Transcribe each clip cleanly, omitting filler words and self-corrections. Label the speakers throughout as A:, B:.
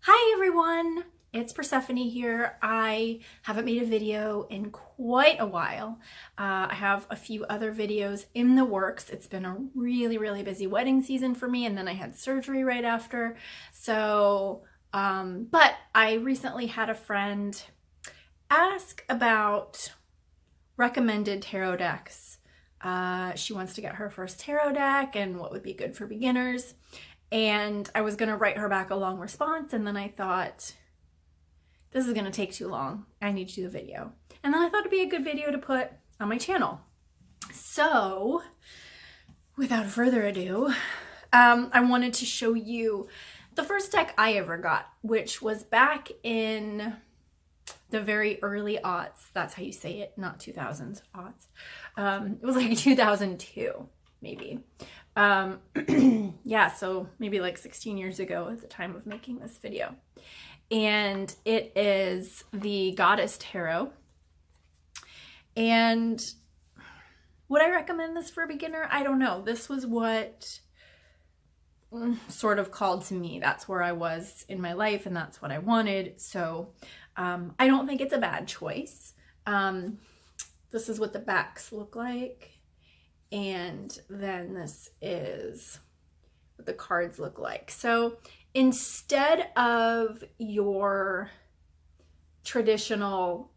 A: Hi everyone, it's Persephone here. I haven't made a video in quite a while. I have a few other videos in the works. It's been a really busy wedding season for me, and then I had surgery right after. But I recently had a friend ask about recommended tarot decks. She wants to get her first tarot deck and what would be good for beginners. And I was going to write her back a long response, and then I thought, this is going to take too long. I need to do a video. And then I thought it'd be a good video to put on my channel. So, without further ado, I wanted to show you the first deck I ever got, which was back in the very early aughts. That's how you say it, not 2000s aughts. It was like 2002, maybe. Yeah, so maybe like 16 years ago at the time of making this video. And it is the Goddess Tarot. And would I recommend this for a beginner? I don't know. This was what sort of called to me. That's where I was in my life, and that's what I wanted. So I don't think it's a bad choice. This is what the backs look like. And then this is what the cards look like. So instead of your traditional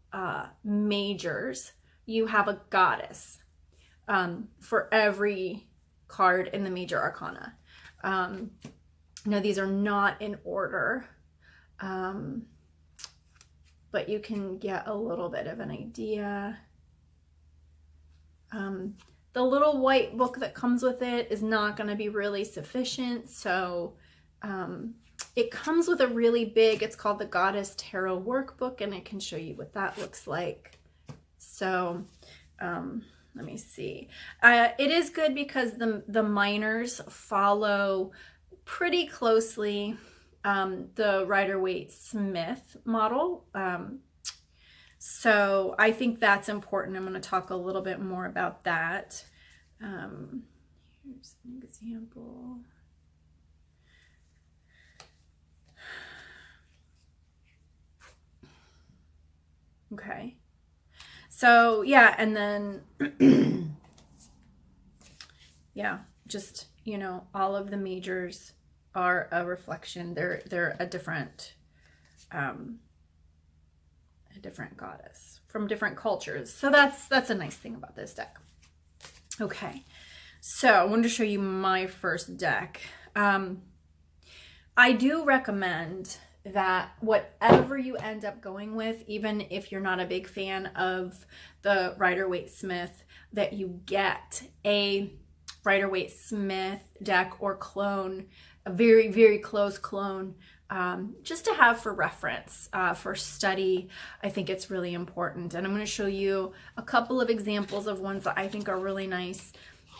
A: majors, you have a goddess for every card in the major arcana. Now these are not in order, but you can get a little bit of an idea. The little white book that comes with it is not going to be really sufficient. So it comes with a really big, it's called the Goddess Tarot Workbook, and I can show you what that looks like. So let me see. It is good because the minors follow pretty closely the Rider-Waite-Smith model. So I think that's important. I'm going to talk a little bit more about that. Here's an example. Okay. So yeah, and then yeah, just, you know, all of the majors are a reflection. They're a different goddess from different cultures. So that's a nice thing about this deck. Okay, so I wanted to show you my first deck. I do recommend that whatever you end up going with, even if you're not a big fan of the Rider-Waite-Smith, that you get a Rider-Waite-Smith deck or clone, a very close clone, just to have for reference, for study. I think it's really important. And I'm going to show you a couple of examples of ones that I think are really nice.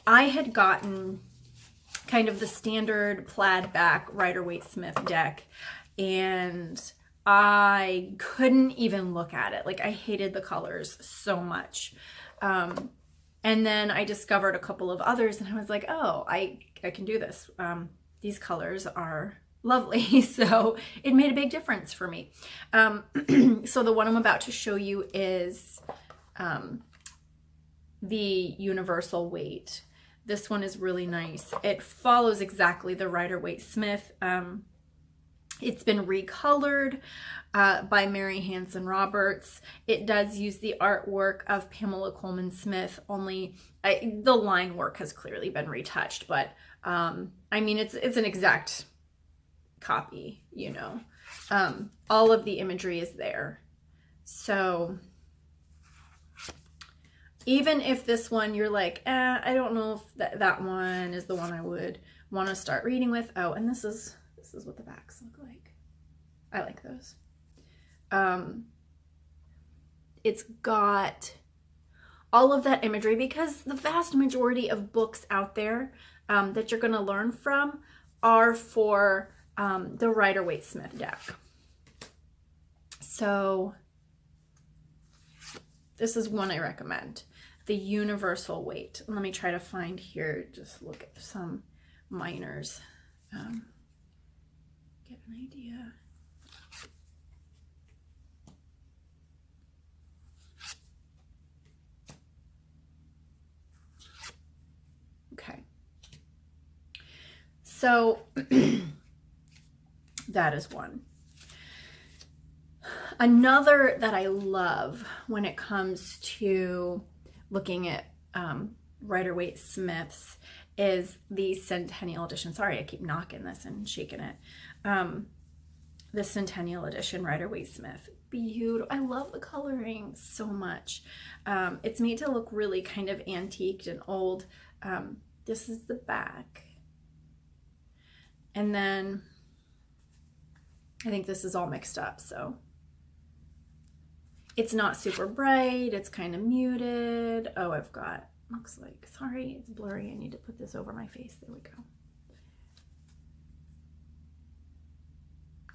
A: I had gotten kind of the standard plaid back Rider-Waite-Smith deck, and I couldn't even look at it. Like, I hated the colors so much. And then I discovered a couple of others, and I was like, oh, I can do this. These colors are lovely. So it made a big difference for me. So the one I'm about to show you is the Universal Weight. This one is really nice. It follows exactly the Rider-Waite-Smith. It's been recolored by Mary Hanson Roberts. It does use the artwork of Pamela Coleman Smith, only the line work has clearly been retouched, but I mean, it's an exact copy, you know. All of the imagery is there. So even if this one you're like, I don't know if that one is the one I would want to start reading with. Oh, and this is what the backs look like. I like those. It's got all of that imagery, because the vast majority of books out there that you're going to learn from are for the Rider-Waite-Smith deck. So this is one I recommend, the Universal Weight. Let me try to find here, just look at some minors. Get an idea. So that is one. Another that I love when it comes to looking at Rider-Waite Smiths is the Centennial Edition. Sorry, I keep knocking this and shaking it. The Centennial Edition Rider-Waite Smith. Beautiful. I love the coloring so much. It's made to look really kind of antiqued and old. This is the back. And then I think this is all mixed up, so it's not super bright. It's kind of muted. Oh, I've got, looks like, sorry, it's blurry. I need to put this over my face. There we go.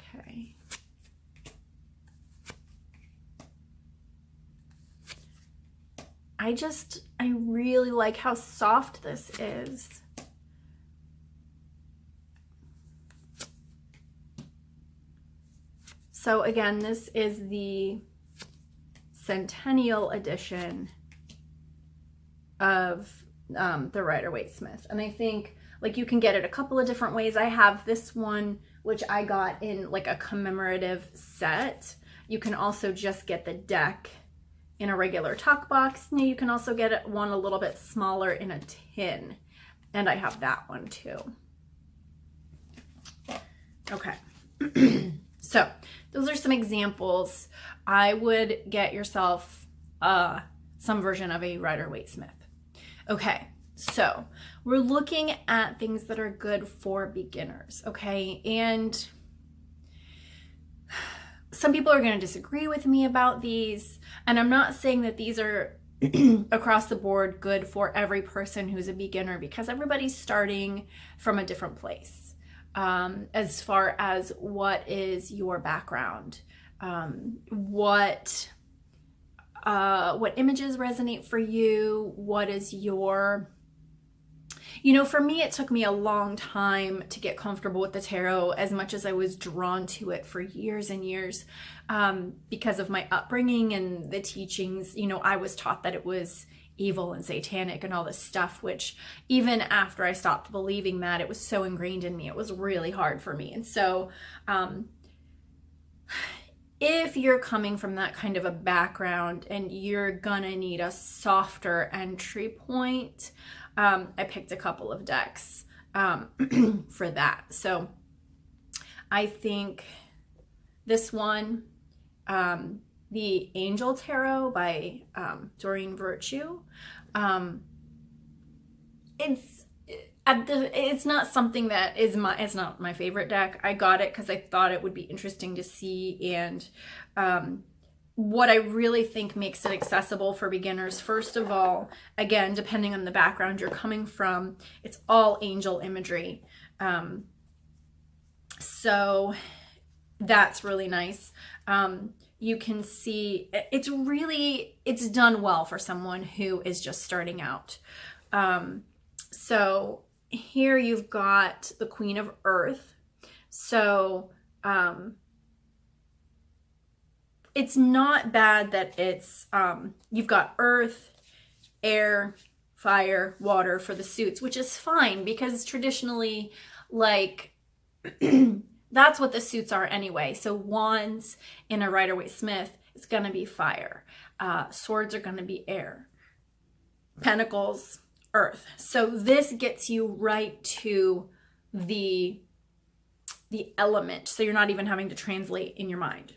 A: Okay. I really like how soft this is. So again, this is the Centennial Edition of the Rider-Waite Smith. And I think like you can get it a couple of different ways. I have this one, which I got in like a commemorative set. You can also just get the deck in a regular tuck box. Now you can also get one a little bit smaller in a tin. And I have that one too. Okay. So those are some examples. I would get yourself some version of a Rider-Waite Smith. Okay, so we're looking at things that are good for beginners, okay? And some people are going to disagree with me about these, and I'm not saying that these are across the board good for every person who's a beginner, because everybody's starting from a different place. As far as what is your background, what images resonate for you, what is your, you know, for me, it took me a long time to get comfortable with the tarot, as much as I was drawn to it for years and years, because of my upbringing and the teachings. You know, I was taught that it was evil and satanic and all this stuff, which even after I stopped believing that, it was so ingrained in me, it was really hard for me. And so if you're coming from that kind of a background and you're gonna need a softer entry point, I picked a couple of decks for that. So I think this one, the Angel Tarot by Doreen Virtue. It's not something that is it's not my favorite deck. I got it because I thought it would be interesting to see, and what I really think makes it accessible for beginners, first of all, again, depending on the background you're coming from, it's all angel imagery. So that's really nice. You can see it's done well for someone who is just starting out. So here you've got the Queen of Earth. So it's not bad that it's, you've got earth, air, fire, water for the suits, which is fine because traditionally, like, that's what the suits are anyway. So wands in a Rider-Waite Smith is going to be fire. Swords are going to be air. Pentacles, earth. So this gets you right to the element. So you're not even having to translate in your mind.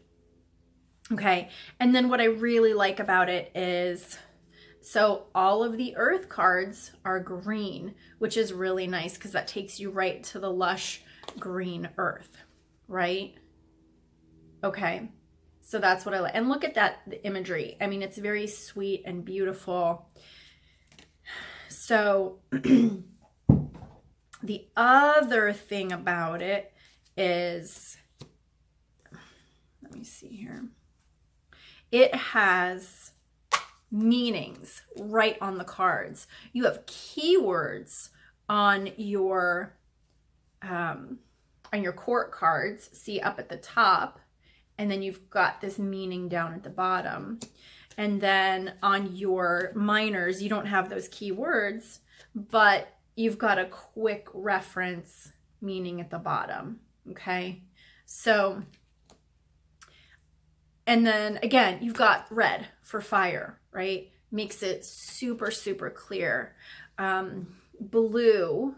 A: Okay. And then what I really like about it is, so all of the earth cards are green, which is really nice because that takes you right to the lush green earth, right? Okay, so that's what I like. And look at that, the imagery. I mean, it's very sweet and beautiful. So the other thing about it is, let me see here. It has meanings right on the cards. You have keywords on your court cards, see up at the top, and then you've got this meaning down at the bottom. And then on your minors, you don't have those keywords, but you've got a quick reference meaning at the bottom. Okay, so, and then again, you've got red for fire, right? Makes it super, super clear. Blue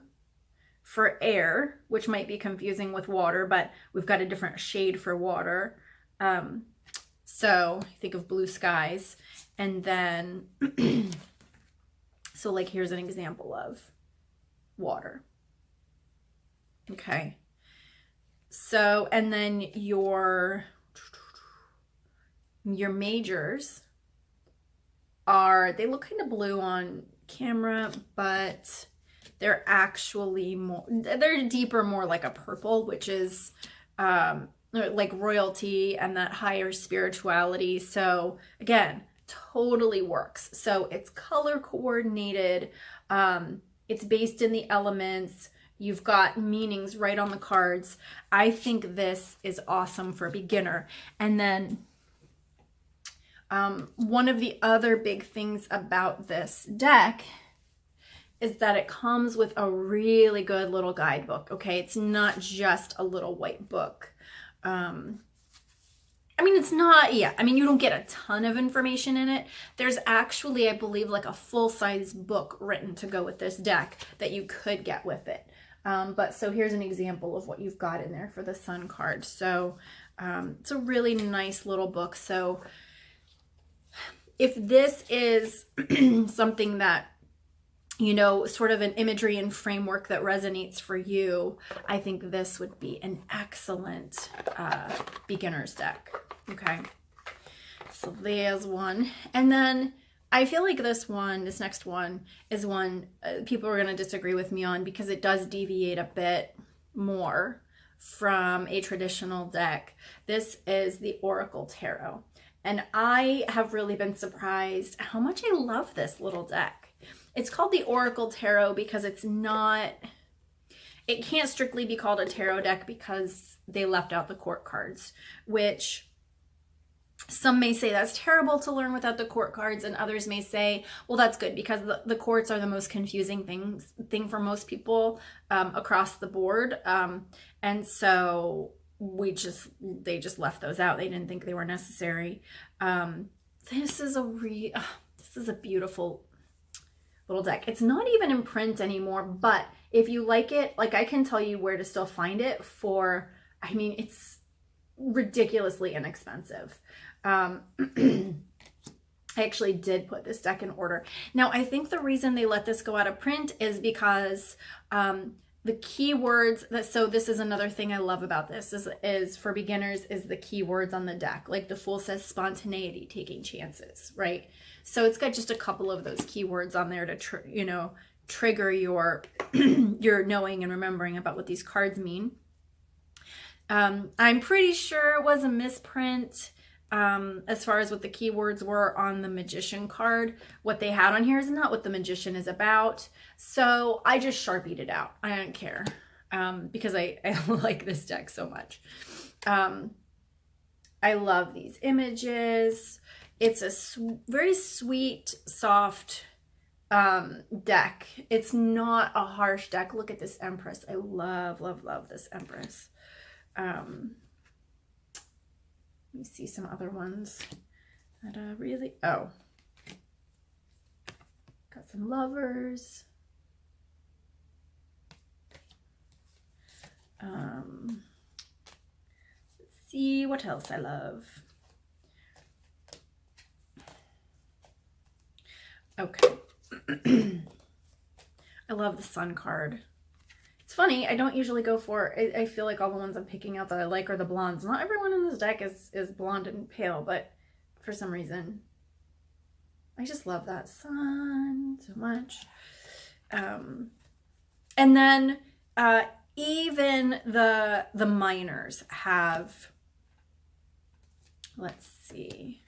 A: for air, which might be confusing with water, but we've got a different shade for water. So think of blue skies. And then, so like here's an example of water. Okay. So, and then your majors are, they look kind of blue on camera, but they're actually more, they're deeper, more like a purple, which is like royalty and that higher spirituality. So again, totally works. So it's color coordinated. It's based in the elements. You've got meanings right on the cards. I think this is awesome for a beginner. And then one of the other big things about this deck is that it comes with a really good little guidebook. Okay, it's not just a little white book. I mean, it's not, yeah, I mean, you don't get a ton of information in it. There's actually, I believe, like a full-size book written to go with this deck that you could get with it. But so here's an example of what you've got in there for the Sun card. So it's a really nice little book. So if this is something that, you know, sort of an imagery and framework that resonates for you, I think this would be an excellent beginner's deck. Okay, so there's one. And then I feel like this next one is one people are going to disagree with me on because it does deviate a bit more from a traditional deck. This is the Oracle Tarot. And I have really been surprised how much I love this little deck. It's called the Oracle Tarot because it's not, it can't strictly be called a tarot deck because they left out the court cards, which some may say that's terrible to learn without the court cards, and others may say, well, that's good because the courts are the most confusing thing for most people across the board. And so they just left those out. They didn't think they were necessary. This is a beautiful little deck. It's not even in print anymore, but if you like it, like I can tell you where to still find it for, I mean, it's ridiculously inexpensive. I actually did put this deck in order. Now, I think the reason they let this go out of print is because the keywords that, so this is another thing I love about this is for beginners is the keywords on the deck. Like the Fool says spontaneity, taking chances, right? So it's got just a couple of those keywords on there to, trigger your, your knowing and remembering about what these cards mean. I'm pretty sure it was a misprint as far as what the keywords were on the Magician card. What they had on here is not what the Magician is about. So I just Sharpied it out. I don't care because I like this deck so much. I love these images. It's a very sweet, soft deck. It's not a harsh deck. Look at this Empress. I love, love, love this Empress. Let me see some other ones that really, got some Lovers. Let's see what else I love. Okay. I love the Sun card. It's funny, I don't usually go for, I feel like all the ones I'm picking out that I like are the blondes. Not everyone in this deck is blonde and pale, but for some reason, I just love that Sun so much. And then even the minors have, let's see,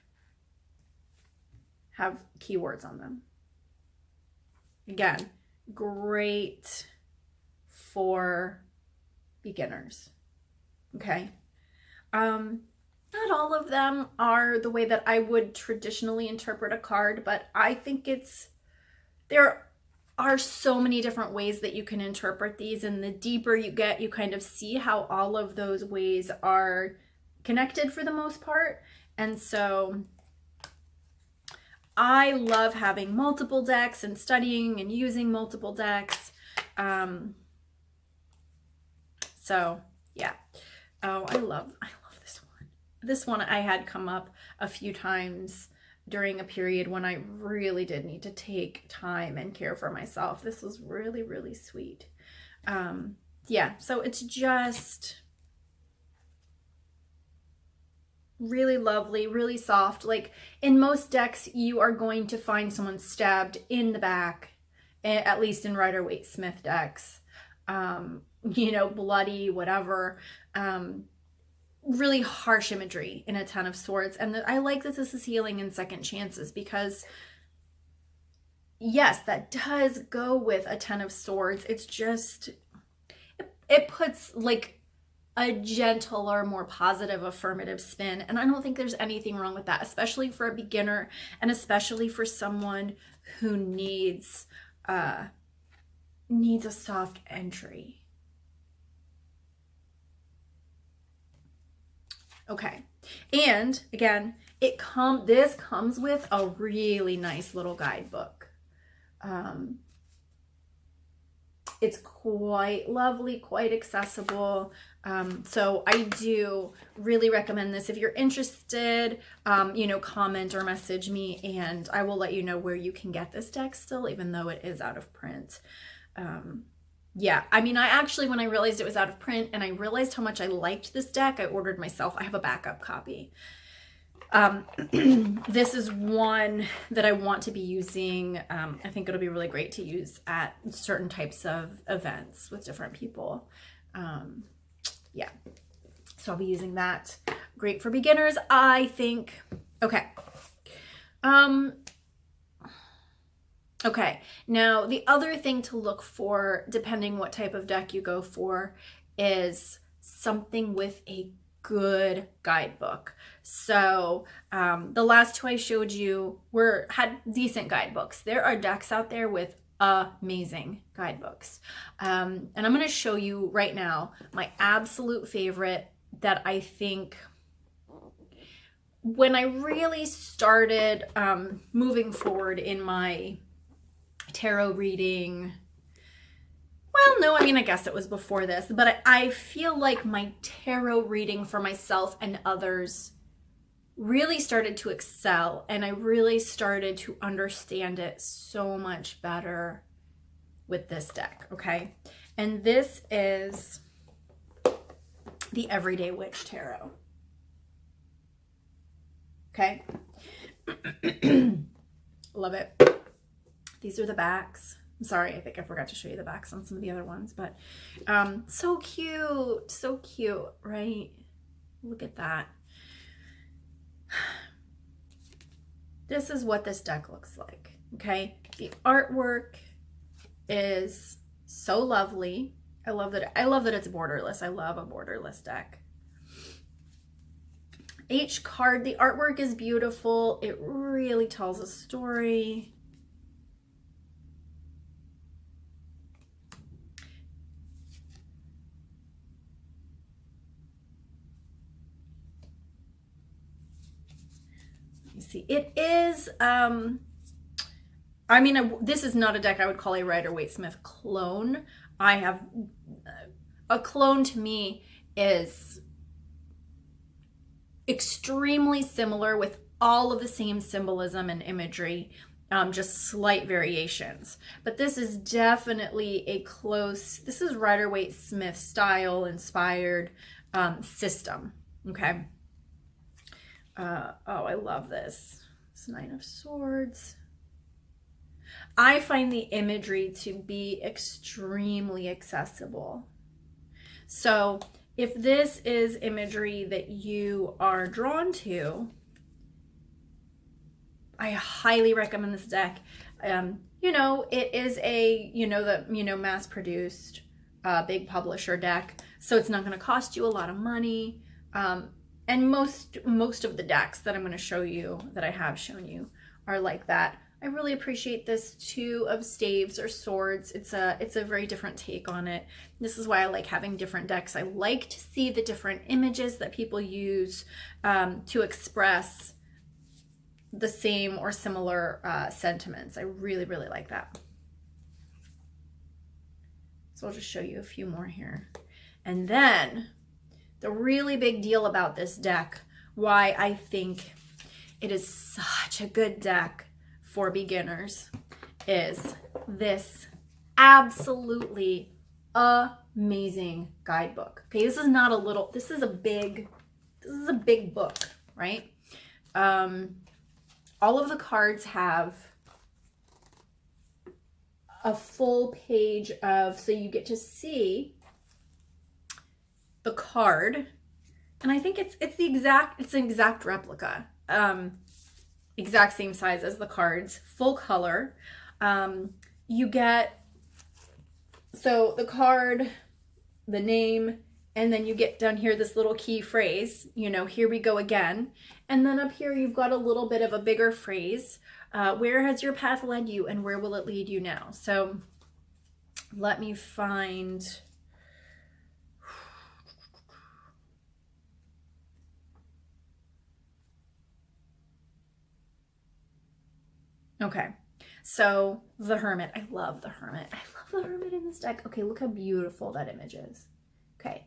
A: have keywords on them. Again, great for beginners. Okay. Not all of them are the way that I would traditionally interpret a card, but I think they're are so many different ways that you can interpret these, and the deeper you get, you kind of see how all of those ways are connected for the most part. And so I love having multiple decks and studying and using multiple decks. So yeah. Oh, I love this one. This one I had come up a few times during a period when I really did need to take time and care for myself. This was really, really sweet. Yeah, so it's just really lovely, really soft. Like in most decks, you are going to find someone stabbed in the back, at least in Rider-Waite-Smith decks. You know, bloody, whatever. Really harsh imagery in a Ten of Swords. And I like that this is healing and second chances, because yes, that does go with a Ten of Swords. It's just, it puts like a gentler, more positive, affirmative spin. And I don't think there's anything wrong with that, especially for a beginner and especially for someone who needs a soft entry. Okay, and again, this comes with a really nice little guidebook. It's quite lovely, quite accessible. So I do really recommend this. If you're interested, you know, comment or message me and I will let you know where you can get this deck still, even though it is out of print. Yeah, I mean, I actually, when I realized it was out of print and I realized how much I liked this deck, I ordered myself, I have a backup copy. This is one that I want to be using. I think it'll be really great to use at certain types of events with different people. Yeah, so I'll be using that. Great for beginners, I think. Okay. Okay, now the other thing to look for, depending what type of deck you go for, is something with a good guidebook. So the last two I showed you had decent guidebooks. There are decks out there with amazing guidebooks. And I'm going to show you right now my absolute favorite that I think when I really started moving forward in my tarot reading. Well, no, I mean, I guess it was before this, but I feel like my tarot reading for myself and others really started to excel, and I really started to understand it so much better with this deck, okay? And this is the Everyday Witch Tarot, okay? Love it. These are the backs. I'm sorry, I think I forgot to show you the backs on some of the other ones, but so cute, right? Look at that. This is what this deck looks like, okay? The artwork is so lovely. I love that it's borderless. I love a borderless deck. Each card, the artwork is beautiful. It really tells a story. See, it is I mean, this is not a deck I would call a Rider-Waite-Smith clone. I have a clone, to me, is extremely similar with all of the same symbolism and imagery, just slight variations. But this is definitely this is Rider-Waite-Smith style inspired system, okay? Oh, I love this. It's Nine of Swords. I find the imagery to be extremely accessible. So if this is imagery that you are drawn to, I highly recommend this deck. You know, it is a, mass-produced big publisher deck, so it's not going to cost you a lot of money. And most of the decks that I'm going to show you, that I have shown you, are like that. I really appreciate this Two of Staves or Swords. It's a very different take on it. This is why I like having different decks. I like to see the different images that people use to express the same or similar sentiments. I really, really like that. So I'll just show you a few more here. And then the really big deal about this deck, why I think it is such a good deck for beginners, is this absolutely amazing guidebook. Okay, this is not a little, this is a big book, right? All of the cards have a full page of, so you get to see the card, and I think it's an exact replica, exact same size as the cards, full color. You get, so the card, the name, and then you get down here this little key phrase, you know, here we go again. And then up here you've got a little bit of a bigger phrase. Where has your path led you and where will it lead you now? So let me find, okay, so the Hermit. I love the Hermit. I love the Hermit in this deck. Okay, look how beautiful that image is. Okay,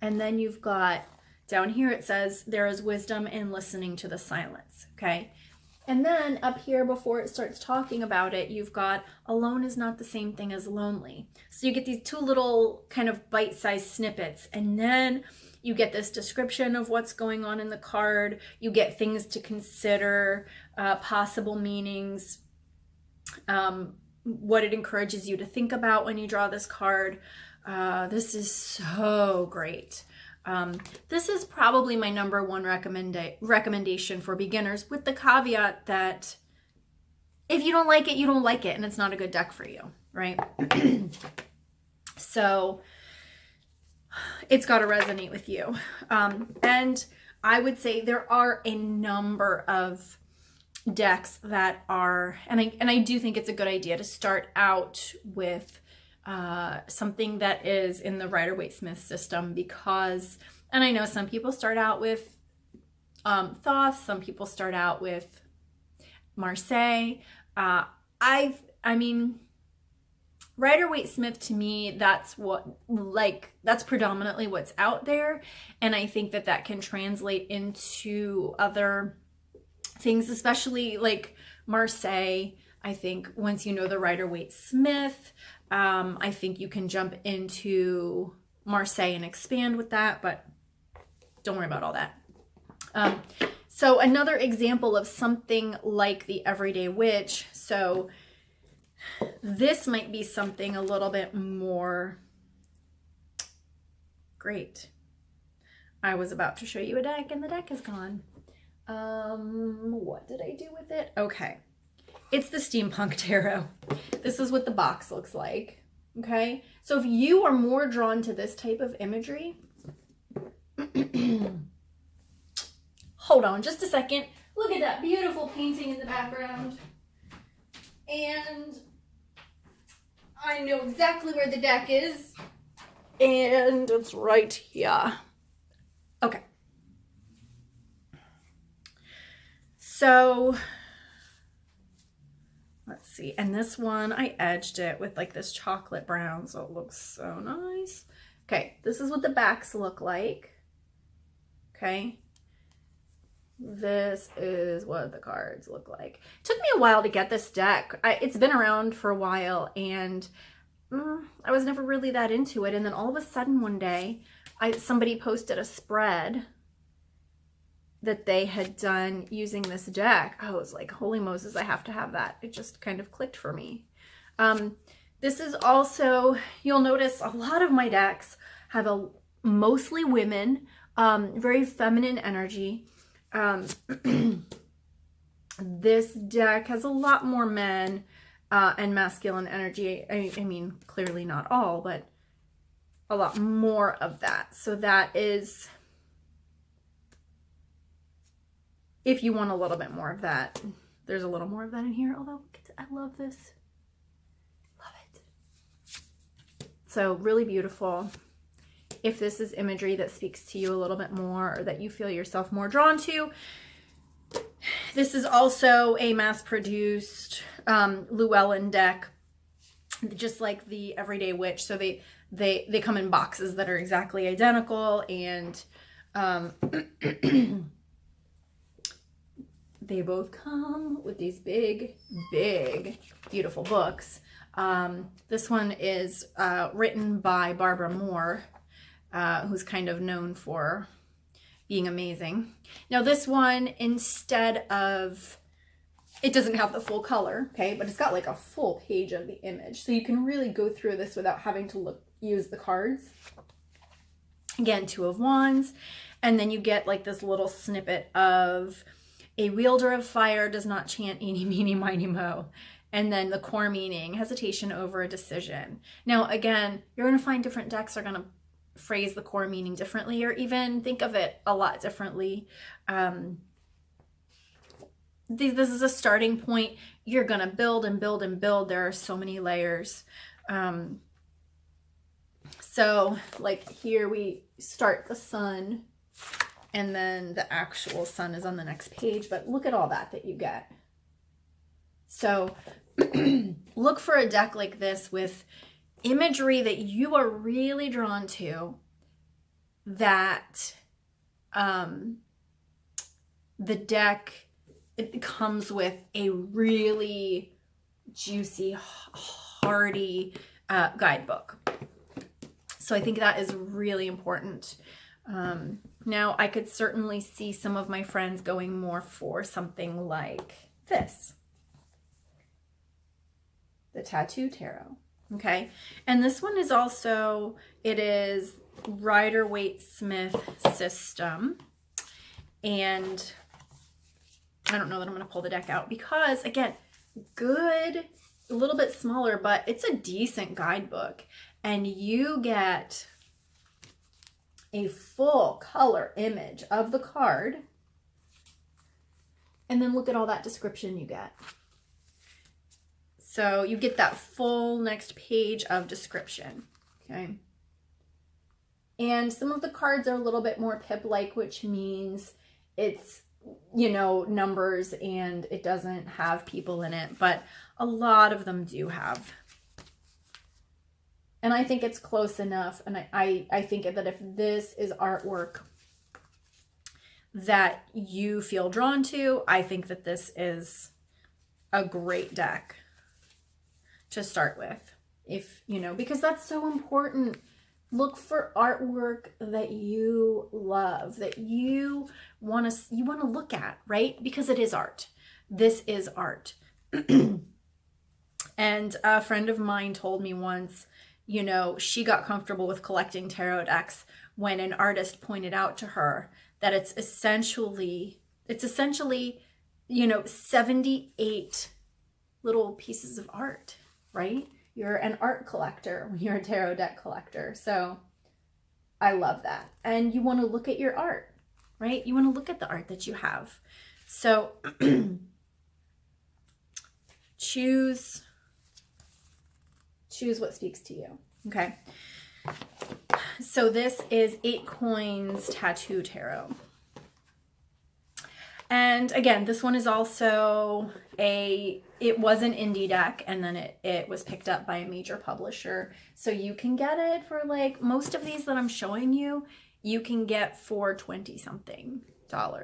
A: and then you've got down here, it says there is wisdom in listening to the silence. Okay, and then up here before it starts talking about it, you've got alone is not the same thing as lonely. So you get these two little kind of bite-sized snippets, and then you get this description of what's going on in the card. You get things to consider, possible meanings, what it encourages you to think about when you draw this card. This is so great. This is probably my #1 recommendation for beginners, with the caveat that if you don't like it, you don't like it, and it's not a good deck for you, right? So it's got to resonate with you. And I would say there are a number of decks that are, and I do think it's a good idea to start out with something that is in the Rider-Waite-Smith system, because, and I know some people start out with Thoth, some people start out with Marseille. I mean, Rider-Waite-Smith, to me, that's predominantly what's out there, and I think that that can translate into other things, especially like Marseille. I think once you know the Rider-Waite-Smith, I think you can jump into Marseille and expand with that, but don't worry about all that. So another example of something like the Everyday Witch. So this might be something a little bit more great. I was about to show you a deck and the deck is gone. What did I do with it? Okay. It's the Steampunk Tarot. This is what the box looks like. Okay. So if you are more drawn to this type of imagery, hold on just a second. Look at that beautiful painting in the background. And I know exactly where the deck is. And it's right here. Okay. So let's see. And this one, I edged it with like this chocolate brown, so it looks so nice. Okay, this is what the backs look like. Okay. This is what the cards look like. It took me a while to get this deck. It's been around for a while, and I was never really that into it. And then all of a sudden one day, somebody posted a spread that they had done using this deck. I was like, holy Moses, I have to have that. It just kind of clicked for me. This is also, you'll notice a lot of my decks have mostly women, very feminine energy. This deck has a lot more men and masculine energy. I mean, clearly not all, but a lot more of that. So that is, if you want a little bit more of that. there's a little more of that in here, although I love this. Love it. So really beautiful. If this is imagery that speaks to you a little bit more, or that you feel yourself more drawn to, this is also a mass-produced Llewellyn deck, just like the Everyday Witch. So they come in boxes that are exactly identical, and they both come with these big, big, beautiful books. This one is written by Barbara Moore, who's kind of known for being amazing. Now this one, instead of, it doesn't have the full color, okay, but it's got like a full page of the image. So you can really go through this without having to use the cards. Again, 2 of Wands. And then you get like this little snippet of a wielder of fire does not chant eeny, meeny, miny, mo. And then the core meaning, hesitation over a decision. Now, again, you're going to find different decks are going to phrase the core meaning differently, or even think of it a lot differently. This is a starting point. You're going to build and build and build. There are so many layers. So like here we start the sun, and then the actual sun is on the next page, but look at all that you get. So look for a deck like this with imagery that you are really drawn to, that the deck, it comes with a really juicy, hearty guidebook. So I think that is really important. Now I could certainly see some of my friends going more for something like this, the Tattoo Tarot. Okay, and this one is also, it is Rider-Waite-Smith system, and I don't know that I'm going to pull the deck out because, again, good, a little bit smaller, but it's a decent guidebook, and you get a full color image of the card, and then look at all that description you get. So you get that full next page of description, okay? And some of the cards are a little bit more pip-like, which means it's, you know, numbers and it doesn't have people in it, but a lot of them do have. And I think it's close enough, and I think that if this is artwork that you feel drawn to, I think that this is a great deck to start with, if you know, because that's so important. Look for artwork that you love, that you want to look at, right? Because it is art. This is art. And a friend of mine told me once, you know, she got comfortable with collecting tarot decks when an artist pointed out to her that it's essentially, you know, 78 little pieces of art. Right? You're an art collector when you're a tarot deck collector. So I love that. And you want to look at your art, right? You want to look at the art that you have. So choose what speaks to you. Okay. So this is 8 Coins Tattoo Tarot. And again, this one is also it was an indie deck, and then it was picked up by a major publisher. So you can get it for, like, most of these that I'm showing you, you can get for $20-something. Now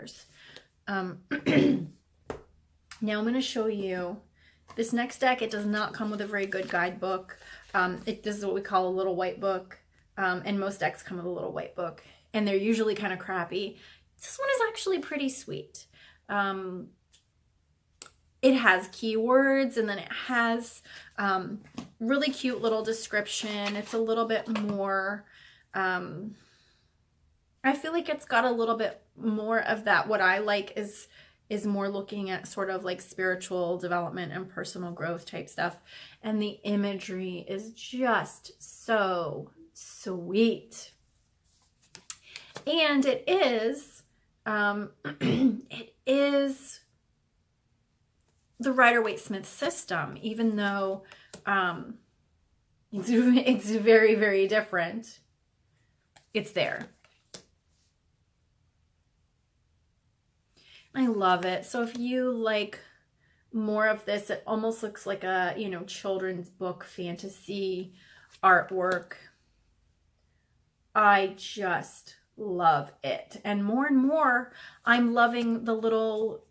A: I'm going to show you this next deck. It does not come with a very good guidebook. This is what we call a little white book. And most decks come with a little white book, and they're usually kind of crappy. This one is actually pretty sweet. It has keywords, and then it has really cute little description. It's a little bit more, I feel like it's got a little bit more of that. What I like is more looking at sort of like spiritual development and personal growth type stuff. And the imagery is just so sweet. And it is the Rider-Waite-Smith system, even though it's very, very different. It's there. I love it. So if you like more of this, it almost looks like a, you know, children's book fantasy artwork. I just love it. And more, I'm loving the little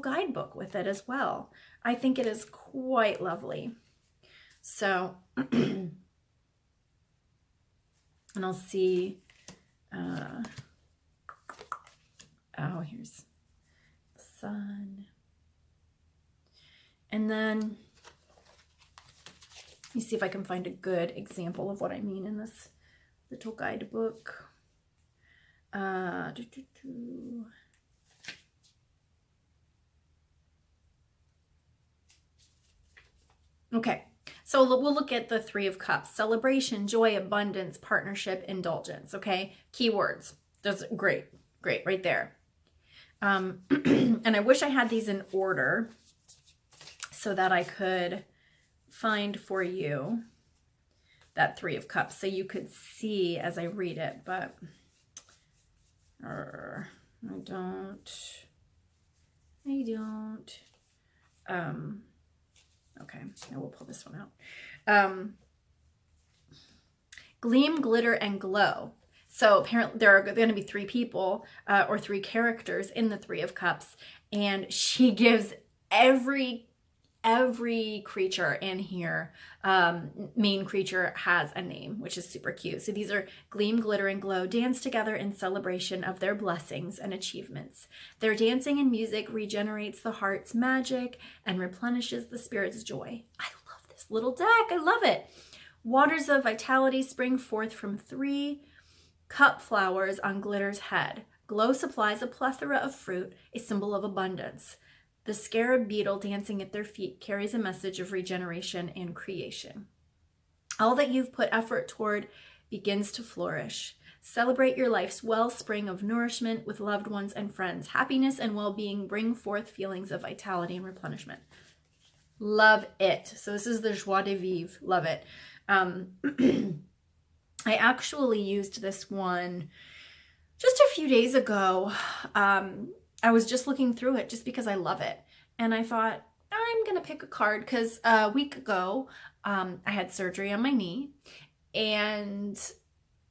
A: guidebook with it as well. I think it is quite lovely. So, and I'll see, oh, here's the sun. And then, let me see if I can find a good example of what I mean in this little guidebook. Okay, so we'll look at the Three of Cups: celebration, joy, abundance, partnership, indulgence. Okay, keywords. That's great right there. And I wish I had these in order so that I could find for you that Three of Cups so you could see as I read it, but I don't. Okay, I will pull this one out. Gleam, glitter, and glow. So apparently there are going to be three people or three characters in the Three of Cups, and she gives every creature in here, main creature has a name, which is super cute. So these are gleam, glitter, and glow, dance together in celebration of their blessings and achievements. Their dancing and music regenerates the heart's magic and replenishes the spirit's joy. I love this little deck. I love it. Waters of vitality spring forth from 3 cup flowers on glitter's head. Glow supplies a plethora of fruit, a symbol of abundance. The scarab beetle dancing at their feet carries a message of regeneration and creation. All that you've put effort toward begins to flourish. Celebrate your life's wellspring of nourishment with loved ones and friends. Happiness and well-being bring forth feelings of vitality and replenishment. Love it. So this is the joie de vivre. Love it. I actually used this one just a few days ago. I was just looking through it just because I love it. And I thought, I'm going to pick a card because a week ago, I had surgery on my knee. And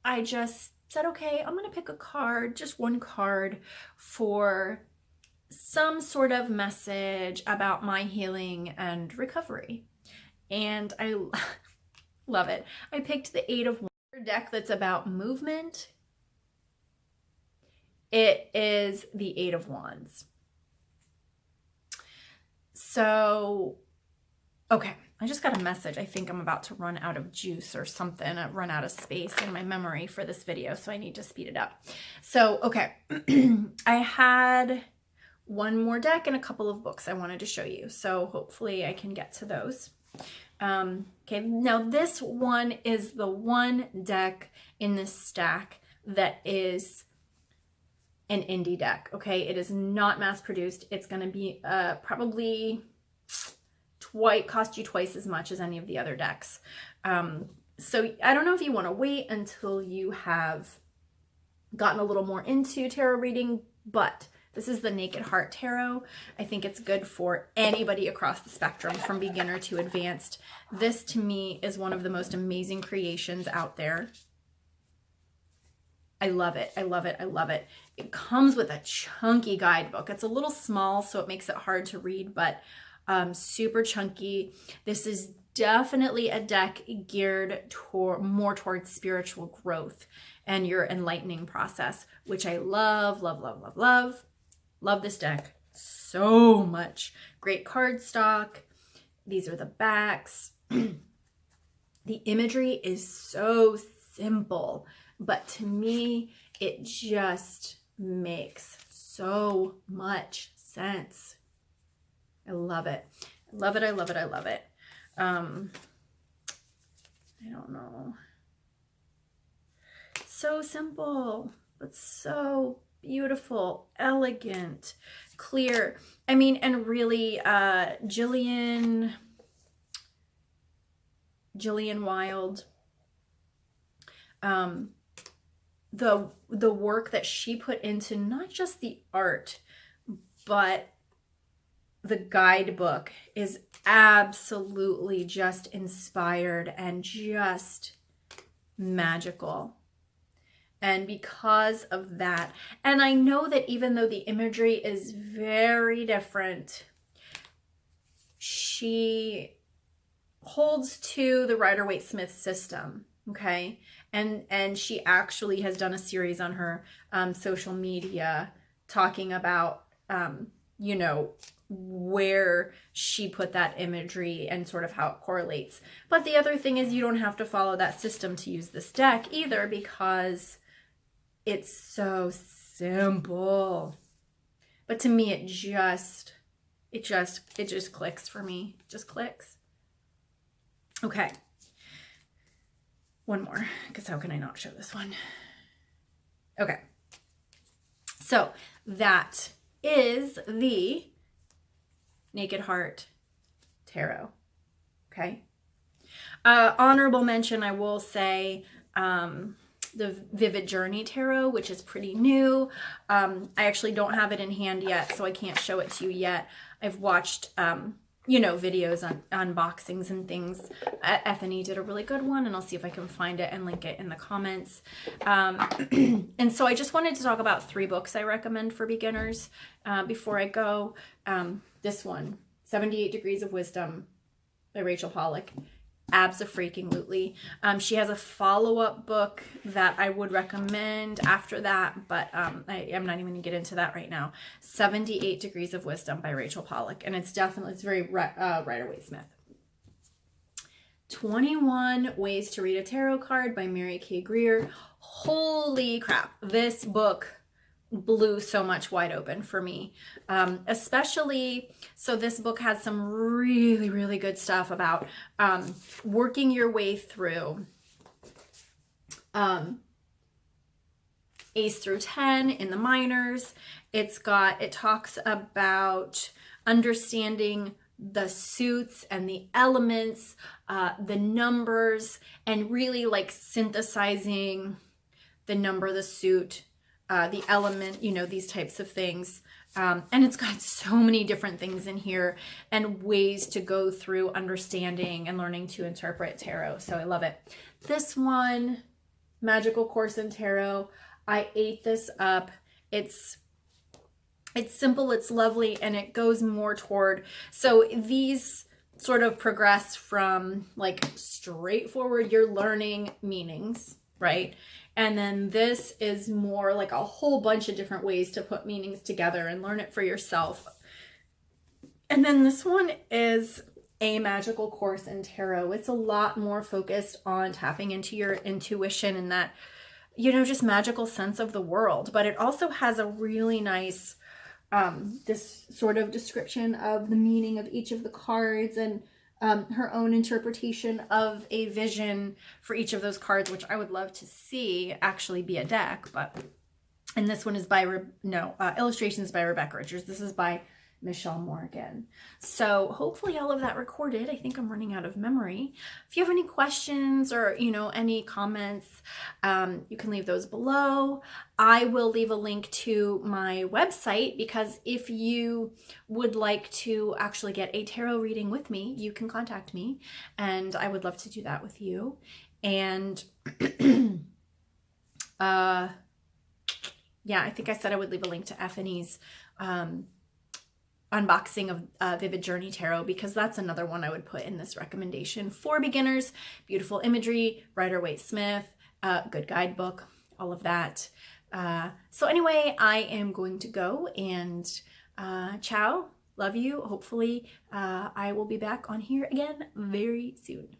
A: I just said, okay, I'm going to pick a card, just one card for some sort of message about my healing and recovery. And I love it. I picked the 8 of Wands deck that's about movement. It is the 8 of Wands. So, okay, I just got a message. I think I'm about to run out of juice or something, run out of space in my memory for this video, so I need to speed it up. So, okay, I had one more deck and a couple of books I wanted to show you, so hopefully I can get to those. Okay, now this one is the one deck in this stack that is an indie deck. Okay, it is not mass produced. It's going to be probably cost you twice as much as any of the other decks. So I don't know if you want to wait until you have gotten a little more into tarot reading, but this is the Naked Heart Tarot. I think it's good for anybody across the spectrum, from beginner to advanced. This, to me, is one of the most amazing creations out there. I love it. I love it. I love it. It comes with a chunky guidebook. It's a little small, so it makes it hard to read, but super chunky. This is definitely a deck geared more towards spiritual growth and your enlightening process, which I love, love, love, love, love. Love this deck so much. Great cardstock. These are the backs. The imagery is so simple, but to me, it just makes so much sense. I love it. I love it. I love it. I love it. I don't know. So simple, but so beautiful, elegant, clear. I mean, and really, Jillian Wild, the work that she put into not just the art, but the guidebook is absolutely just inspired and just magical. And because of that, and I know that even though the imagery is very different, she holds to the Rider-Waite-Smith system, okay? And she actually has done a series on her social media talking about, you know, where she put that imagery and sort of how it correlates. But the other thing is you don't have to follow that system to use this deck either, because it's so simple. But to me, it just clicks for me. It just clicks. Okay. One more, because how can I not show this one? Okay. So that is the Naked Heart Tarot. Okay. Honorable mention, I will say, the Vivid Journey Tarot, which is pretty new. I actually don't have it in hand yet, so I can't show it to you yet. I've watched, you know, videos on unboxings and things. Ethany did a really good one, and I'll see if I can find it and link it in the comments. And so I just wanted to talk about 3 books I recommend for beginners before I go. This one, 78 Degrees of Wisdom by Rachel Pollack. Abso-freaking-lutely. She has a follow-up book that I would recommend after that, but I'm not even going to get into that right now. 78 Degrees of Wisdom by Rachel Pollack, and it's very Rider-Waite-Smith. 21 Ways to Read a Tarot Card by Mary K. Greer. Holy crap, this book blew so much wide open for me. Especially, so this book has some really, really good stuff about working your way through Ace through 10 in the minors. It talks about understanding the suits and the elements, the numbers, and really like synthesizing the number, the suit, the element, you know, these types of things. And it's got so many different things in here and ways to go through understanding and learning to interpret tarot. So I love it. This one, Magical Course in Tarot, I ate this up. It's simple, it's lovely, and it goes more toward, so these sort of progress from like straightforward, you're learning meanings, right? And then this is more like a whole bunch of different ways to put meanings together and learn it for yourself. And then this one is A Magical Course in Tarot. It's a lot more focused on tapping into your intuition and that, you know, just magical sense of the world. But it also has a really nice, this sort of description of the meaning of each of the cards and her own interpretation of a vision for each of those cards, which I would love to see actually be a deck. And this one is by, illustrations by Rebecca Richards. This is by Michelle Morgan. So hopefully all of that recorded. I think I'm running out of memory. If you have any questions or, you know, any comments, you can leave those below. I will leave a link to my website, because if you would like to actually get a tarot reading with me, you can contact me, and I would love to do that with you. And yeah, I think I said I would leave a link to Ethany's unboxing of Vivid Journey Tarot, because that's another one I would put in this recommendation for beginners. Beautiful imagery, Rider-Waite-Smith, good guidebook, all of that. So anyway, I am going to go, and ciao, love you. Hopefully I will be back on here again very soon.